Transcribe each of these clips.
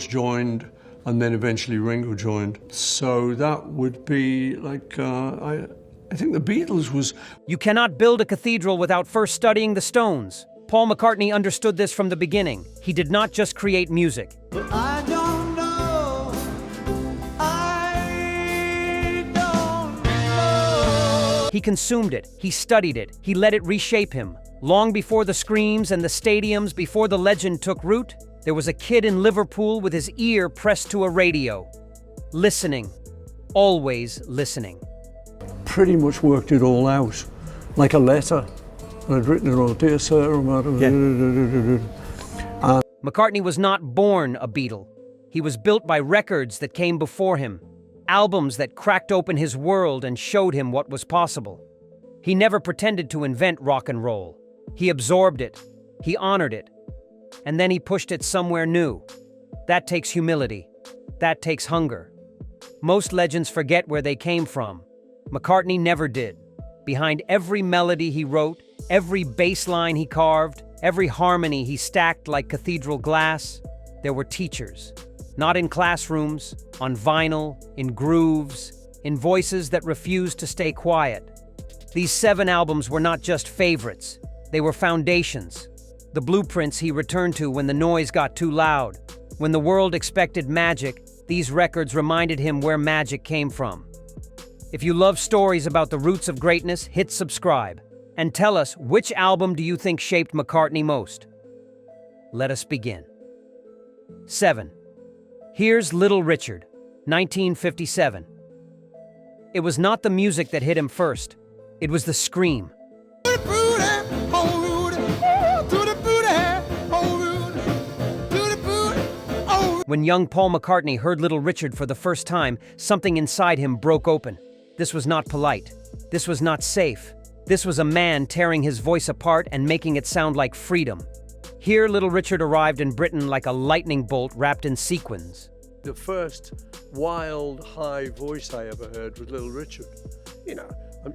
George joined, and then eventually Ringo joined. So that would be like, I think the Beatles was... You cannot build a cathedral without first studying the stones. Paul McCartney understood this from the beginning. He did not just create music. But I don't know. I don't know. He consumed it. He studied it. He let it reshape him. Long before the screams and the stadiums, before the legend took root, there was a kid in Liverpool with his ear pressed to a radio. Listening. Always listening. Pretty much worked it all out, like a letter. And I'd written it all, dear sir, McCartney was not born a Beatle. He was built by records that came before him, albums that cracked open his world and showed him what was possible. He never pretended to invent rock and roll. He absorbed it, he honored it, and then he pushed it somewhere new. That takes humility. That takes hunger. Most legends forget where they came from. McCartney never did. Behind every melody he wrote, every bass line he carved, every harmony he stacked like cathedral glass, there were teachers. Not in classrooms, on vinyl, in grooves, in voices that refused to stay quiet. These 7 albums were not just favorites, they were foundations. The blueprints he returned to when the noise got too loud. When the world expected magic, these records reminded him where magic came from. If you love stories about the roots of greatness, hit subscribe. And tell us, which album do you think shaped McCartney most? Let us begin. 7. Here's Little Richard, 1957. It was not the music that hit him first. It was the scream. When young Paul McCartney heard Little Richard for the first time, something inside him broke open. This was not polite. This was not safe. This was a man tearing his voice apart and making it sound like freedom. Here, Little Richard arrived in Britain like a lightning bolt wrapped in sequins. The first wild, high voice I ever heard was Little Richard. You know,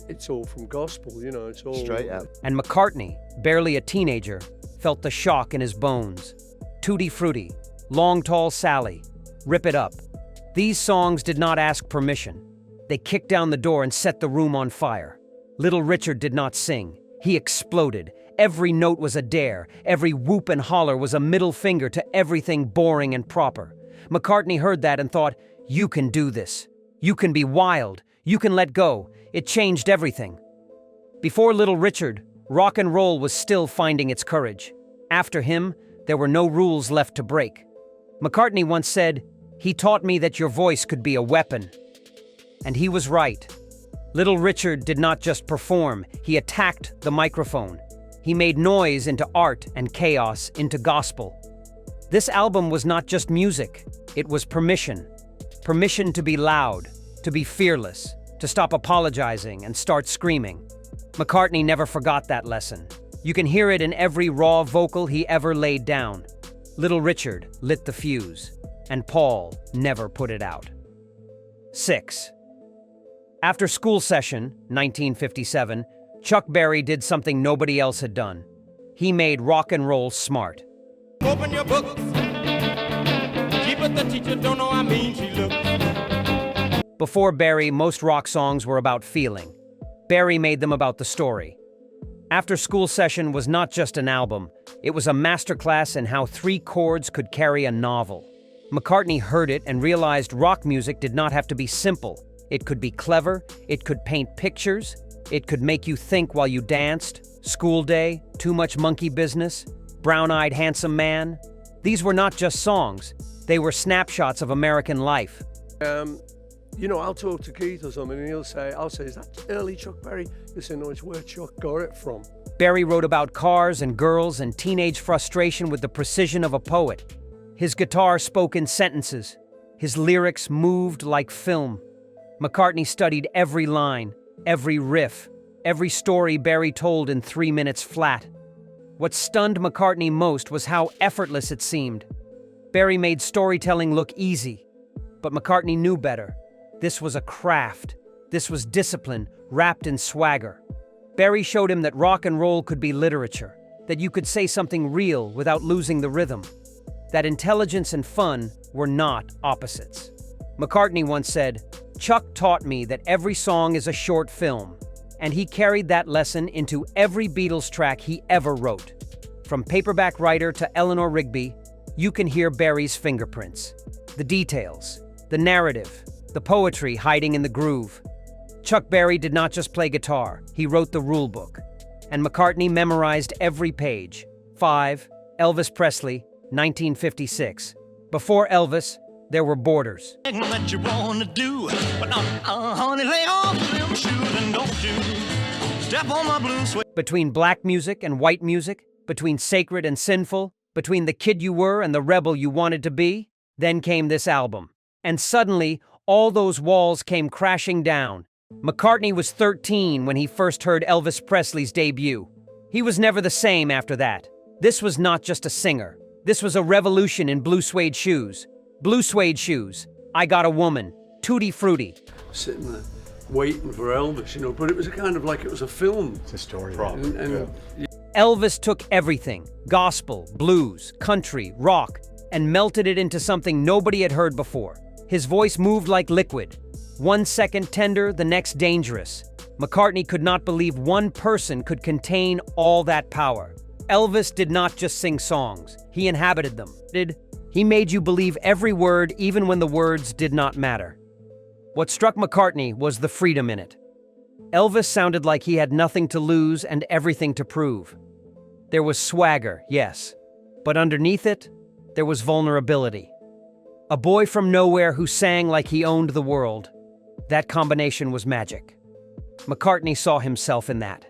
it's all from gospel, you know, it's all... Straight up. And McCartney, barely a teenager, felt the shock in his bones. Tutti Frutti, Long Tall Sally, Rip It Up. These songs did not ask permission. They kicked down the door and set the room on fire. Little Richard did not sing. He exploded. Every note was a dare. Every whoop and holler was a middle finger to everything boring and proper. McCartney heard that and thought, you can do this. You can be wild. You can let go. It changed everything. Before Little Richard, rock and roll was still finding its courage. After him, there were no rules left to break. McCartney once said, "He taught me that your voice could be a weapon." And he was right. Little Richard did not just perform, he attacked the microphone. He made noise into art and chaos into gospel. This album was not just music, it was permission. Permission to be loud, to be fearless, to stop apologizing and start screaming. McCartney never forgot that lesson. You can hear it in every raw vocal he ever laid down. Little Richard lit the fuse, and Paul never put it out. 6. After School Session, 1957, Chuck Berry did something nobody else had done. He made rock and roll smart. Open your books. Keep it, the teacher don't know how mean she looks. Before Berry, most rock songs were about feeling. Berry made them about the story. After School Session was not just an album, it was a masterclass in how 3 chords could carry a novel. McCartney heard it and realized rock music did not have to be simple. It could be clever, it could paint pictures, it could make you think while you danced. School Day, Too Much Monkey Business, Brown-Eyed Handsome Man. These were not just songs, they were snapshots of American life. You know, I'll talk to Keith or something and I'll say, is that early Chuck Berry? He'll say, no, it's where Chuck got it from. Berry wrote about cars and girls and teenage frustration with the precision of a poet. His guitar spoke in sentences. His lyrics moved like film. McCartney studied every line, every riff, every story Berry told in 3 minutes flat. What stunned McCartney most was how effortless it seemed. Berry made storytelling look easy, but McCartney knew better. This was a craft. This was discipline wrapped in swagger. Berry showed him that rock and roll could be literature, that you could say something real without losing the rhythm. that intelligence and fun were not opposites. McCartney once said, "Chuck taught me that every song is a short film," and he carried that lesson into every Beatles track he ever wrote. From Paperback Writer to Eleanor Rigby, you can hear Barry's fingerprints. The details, the narrative, the poetry hiding in the groove. Chuck Berry did not just play guitar, he wrote the rule book. And McCartney memorized every page. 5. Elvis Presley, 1956. Before Elvis, there were borders. What you wanna do, but honey, lay off them shoes and don't you step on my blue suede. Between black music and white music, between sacred and sinful, between the kid you were and the rebel you wanted to be, then came this album. And suddenly, all those walls came crashing down. McCartney was 13 when he first heard Elvis Presley's debut. He was never the same after that. This was not just a singer. This was a revolution in blue suede shoes. Blue suede shoes. I Got a Woman. Tutti Frutti. Sitting there waiting for Elvis, you know, but it was a kind of like it was a film. It's a story. And Elvis took everything, gospel, blues, country, rock, and melted it into something nobody had heard before. His voice moved like liquid. 1 second tender, the next dangerous. McCartney could not believe one person could contain all that power. Elvis did not just sing songs, he inhabited them. He made you believe every word even when the words did not matter. What struck McCartney was the freedom in it. Elvis sounded like he had nothing to lose and everything to prove. There was swagger, yes, but underneath it, there was vulnerability. A boy from nowhere who sang like he owned the world. That combination was magic. McCartney saw himself in that.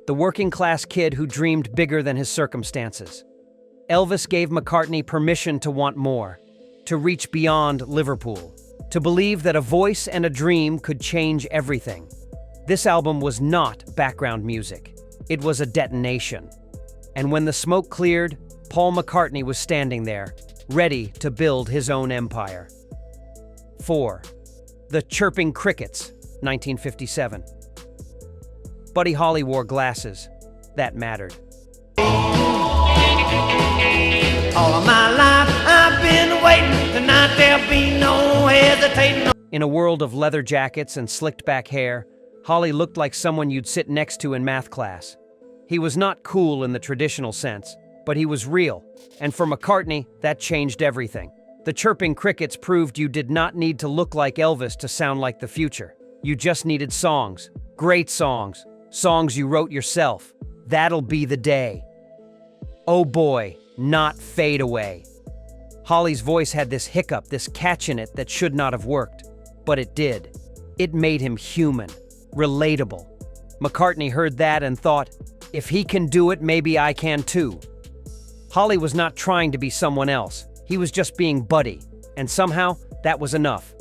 The working-class kid who dreamed bigger than his circumstances. Elvis gave McCartney permission to want more, to reach beyond Liverpool, to believe that a voice and a dream could change everything. This album was not background music. It was a detonation. And when the smoke cleared, Paul McCartney was standing there, ready to build his own empire. 4. The Chirping Crickets, 1957. Buddy Holly wore glasses. That mattered. All of my life I've been waiting. Tonight there'll be no hesitating. In a world of leather jackets and slicked-back hair, Holly looked like someone you'd sit next to in math class. He was not cool in the traditional sense, but he was real, and for McCartney, that changed everything. The Chirping Crickets proved you did not need to look like Elvis to sound like the future. You just needed songs. Great songs. Songs you wrote yourself. That'll be the day. Oh boy, not Fade Away. Holly's voice had this hiccup, this catch in it that should not have worked. But it did. It made him human, relatable. McCartney heard that and thought, if he can do it, maybe I can too. Holly was not trying to be someone else. He was just being Buddy, and somehow that was enough.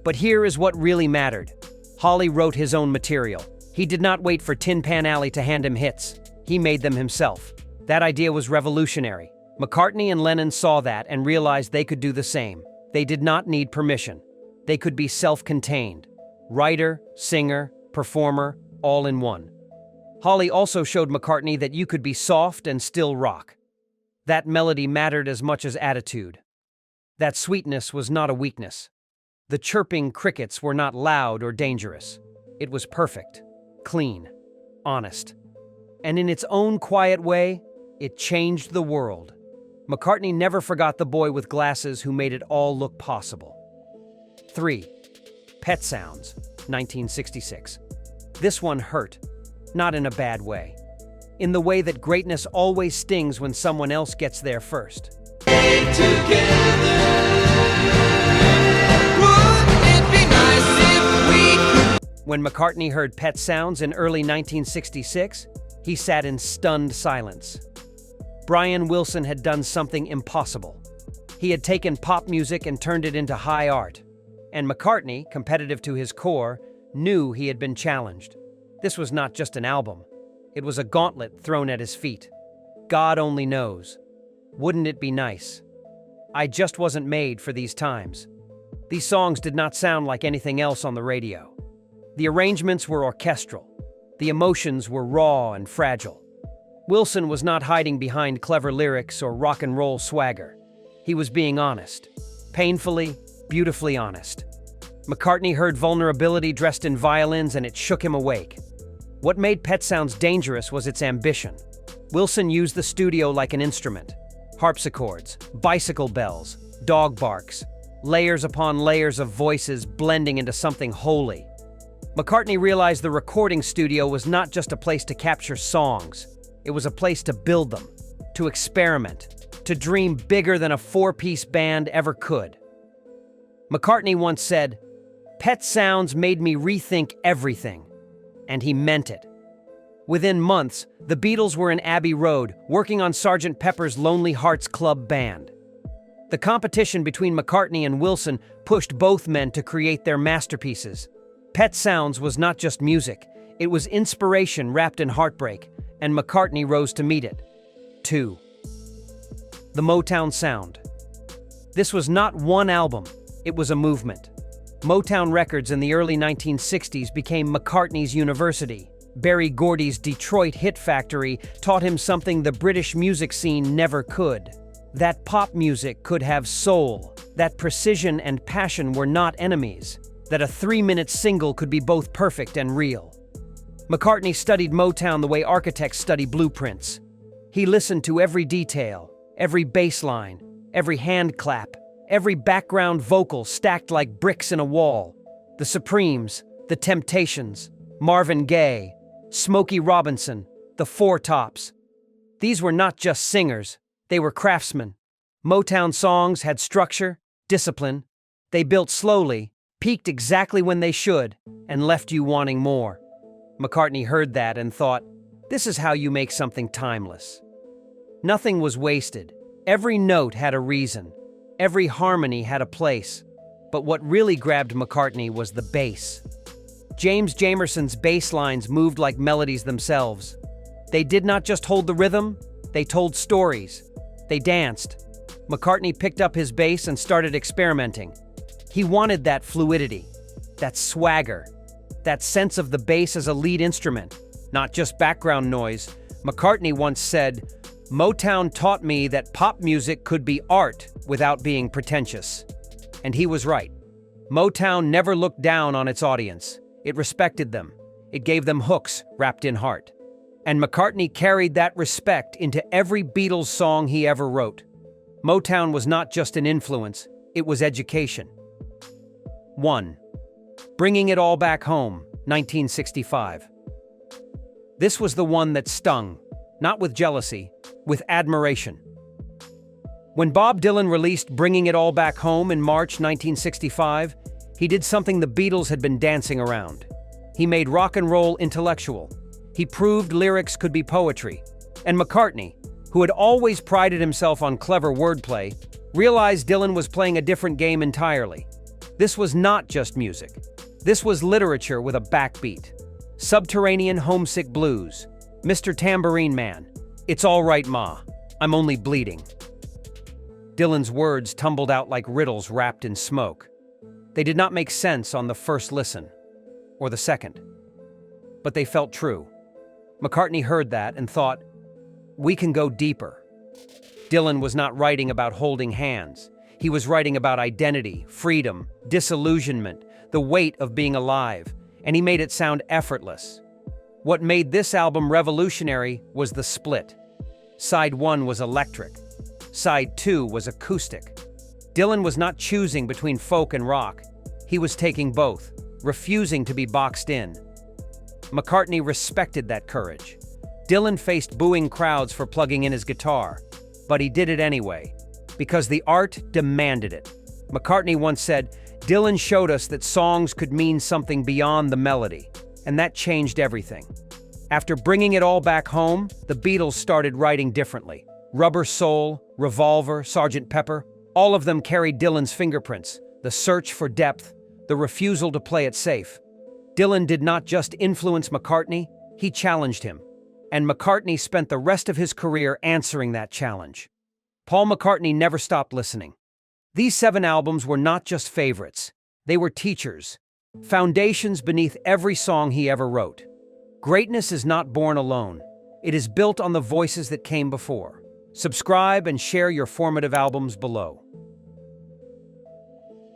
But here is what really mattered. Holly wrote his own material. He did not wait for Tin Pan Alley to hand him hits. He made them himself. That idea was revolutionary. McCartney and Lennon saw that and realized they could do the same. They did not need permission. They could be self-contained. Writer, singer, performer, all in one. Holly also showed McCartney that you could be soft and still rock. That melody mattered as much as attitude. That sweetness was not a weakness. The Chirping Crickets were not loud or dangerous. It was perfect, clean, honest. And in its own quiet way, it changed the world. McCartney never forgot the boy with glasses who made it all look possible. 3. Pet Sounds, 1966. This one hurt, not in a bad way. In the way that greatness always stings when someone else gets there first. When McCartney heard Pet Sounds in early 1966, he sat in stunned silence. Brian Wilson had done something impossible. He had taken pop music and turned it into high art. And McCartney, competitive to his core, knew he had been challenged. This was not just an album. It was a gauntlet thrown at his feet. God only knows. Wouldn't it be nice? I just wasn't made for these times. These songs did not sound like anything else on the radio. The arrangements were orchestral. The emotions were raw and fragile. Wilson was not hiding behind clever lyrics or rock and roll swagger. He was being honest. Painfully, beautifully honest. McCartney heard vulnerability dressed in violins and it shook him awake. What made Pet Sounds dangerous was its ambition. Wilson used the studio like an instrument. Harpsichords, bicycle bells, dog barks, layers upon layers of voices blending into something holy. McCartney realized the recording studio was not just a place to capture songs. It was a place to build them, to experiment, to dream bigger than a four-piece band ever could. McCartney once said, "Pet Sounds made me rethink everything." And he meant it. Within months, the Beatles were in Abbey Road, working on Sgt. Pepper's Lonely Hearts Club Band. The competition between McCartney and Wilson pushed both men to create their masterpieces. Pet Sounds was not just music, it was inspiration wrapped in heartbreak, and McCartney rose to meet it. 2. The Motown sound. This was not one album, it was a movement. Motown Records in the early 1960s became McCartney's university. Berry Gordy's Detroit hit factory taught him something the British music scene never could. That pop music could have soul, that precision and passion were not enemies, that a 3-minute single could be both perfect and real. McCartney studied Motown the way architects study blueprints. He listened to every detail, every bass line, every hand clap, every background vocal stacked like bricks in a wall. The Supremes, the Temptations, Marvin Gaye, Smokey Robinson, the Four Tops. These were not just singers, they were craftsmen. Motown songs had structure, discipline. They built slowly, peaked exactly when they should, and left you wanting more. McCartney heard that and thought, this is how you make something timeless. Nothing was wasted. Every note had a reason. Every harmony had a place. But what really grabbed McCartney was the bass. James Jamerson's bass lines moved like melodies themselves. They did not just hold the rhythm, they told stories. They danced. McCartney picked up his bass and started experimenting. He wanted that fluidity, that swagger, that sense of the bass as a lead instrument, not just background noise. McCartney once said, "Motown taught me that pop music could be art without being pretentious." And he was right. Motown never looked down on its audience. It respected them. It gave them hooks wrapped in heart. And McCartney carried that respect into every Beatles song he ever wrote. Motown was not just an influence, it was education. 1. Bringing It All Back Home, 1965. This was the one that stung, not with jealousy, with admiration. When Bob Dylan released Bringing It All Back Home in March 1965, he did something the Beatles had been dancing around. He made rock and roll intellectual. He proved lyrics could be poetry. And McCartney, who had always prided himself on clever wordplay, realized Dylan was playing a different game entirely. This was not just music. This was literature with a backbeat. Subterranean homesick blues. Mr. Tambourine Man. It's all right, Ma. I'm only bleeding. Dylan's words tumbled out like riddles wrapped in smoke. They did not make sense on the first listen, or the second. But they felt true. McCartney heard that and thought, we can go deeper. Dylan was not writing about holding hands. He was writing about identity, freedom, disillusionment, the weight of being alive, and he made it sound effortless. What made this album revolutionary was the split. Side 1 was electric. Side 2 was acoustic. Dylan was not choosing between folk and rock. He was taking both, refusing to be boxed in. McCartney respected that courage. Dylan faced booing crowds for plugging in his guitar, but he did it anyway, because the art demanded it. McCartney once said, "Dylan showed us that songs could mean something beyond the melody, and that changed everything." After Bringing It All Back Home, the Beatles started writing differently. Rubber Soul, Revolver, Sgt. Pepper, all of them carried Dylan's fingerprints, the search for depth, the refusal to play it safe. Dylan did not just influence McCartney, he challenged him. And McCartney spent the rest of his career answering that challenge. Paul McCartney never stopped listening. These 7 albums were not just favorites, they were teachers, foundations beneath every song he ever wrote. Greatness is not born alone. It is built on the voices that came before. Subscribe and share your formative albums below.